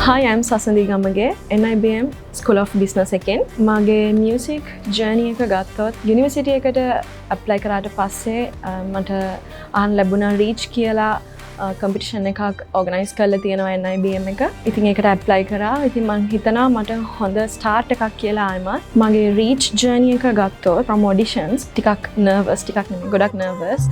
Hi, I'm Sasandi Gamage, NIBM School of Business එකෙන් මගේ music journey එක ගත්තොත් university එකට apply කරාට පස්සේ මට අහන්න ලැබුණා reach කියලා competition එකක් organize කරලා තියෙනවා NIBM එක. ඉතින් ඒකට apply කරා. ඉතින් මම හිතනවා මට හොඳ start එකක් කියලා ආයෙමත් මගේ reach journey එක ගත්තොත් from auditions ටිකක් nervous ටිකක් නෙමෙයි ගොඩක් nervous.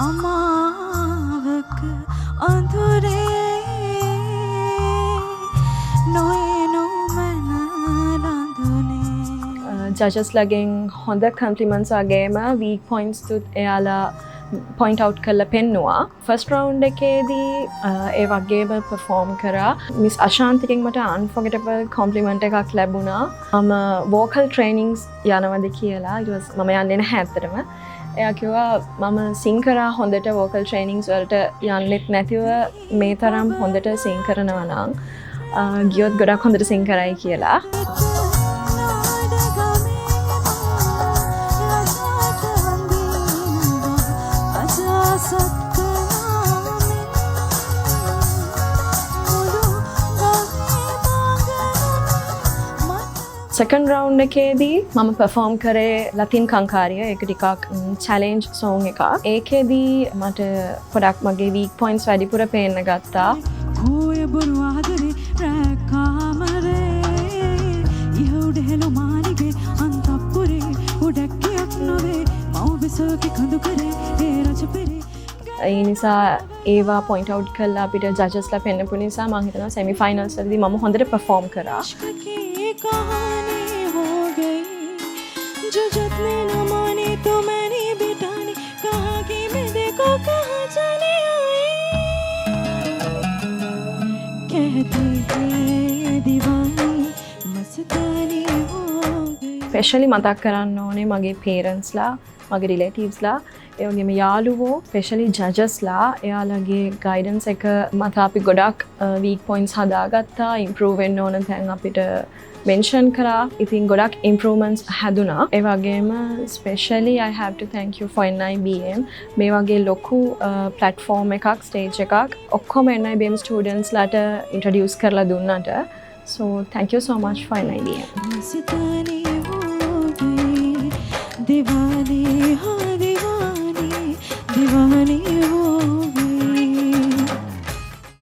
අමාවක අඳුරේ නොයනු මන ලඳුනේ ජජස් ලගෙන් හොඳ කම්ප්ලිමන්ට්ස් වගේම weak points තුත් එයාලා point out කරලා පෙන්නුවා. first round එකේදී ඒ වගේම perform කරා. මිස් අශාන්තිගෙන් මට unforgettable compliment එකක් ලැබුණා. මම vocal trainings යනවද කියලා. ඊට පස්සේ මම යන්නේ නැහැ ඇත්තටම. එයා කිව්වා මම sing කරා හොඳට vocal trainings වලට යන්නෙත් නැතිව මේ තරම් හොඳට sing කරනවා නම් ගියොත් ගොඩක් හොඳට sing කරයි කියලා. second round එකේදී මම perform කරේ ලතින් කංකාරිය. ඒක ටිකක් challenge song එකක්. ඒකේදී මට පොඩක් මගේ weak points වැඩිපුර පේන්න ගත්තා. කෝය බොරු ආදරේ රැකාමරේ ඉහුඩ හෙළු මාලිගේ අන්තපුරේ උඩක්කියක් නොවේ මව බිසෝකි කඳු කරේ ඒ රජපෙරේ. ඒ නිසා ඒවා point out කළා අපිට judgesලා පෙන්නපු නිසා මම හිතනවා semi finals වලදී මම හොඳට perform කරා. कहानी हो गई जो जत में न माने तो मैंने बिठाने कहा कि मैं देखो कहाँ चले आए कहते हैं दीवानी मस्तानी हो गई. especially මතක් කරන්න ඕනේ මගේ parents ලා මගේ relatives ලා ඒ වගේම යාළුවෝ especially judges ලා එයාලගේ guidance එක මත අපි ගොඩක් weak points හදාගත්තා. improve වෙන්න ඕන තැන් අපිට mention කරා. ඉතින් ගොඩක් improvements හැදුනා. ඒ වගේම especially I have to thank you for NIBM මේ වගේ ලොකු platform එකක් stage එකක් ඔක්කොම NIBM students ලාට introduce කරලා දුන්නට. so thank you so much for NIBM. मस्तानी हो गई दीवानी हाँ दीवानी दीवानी हो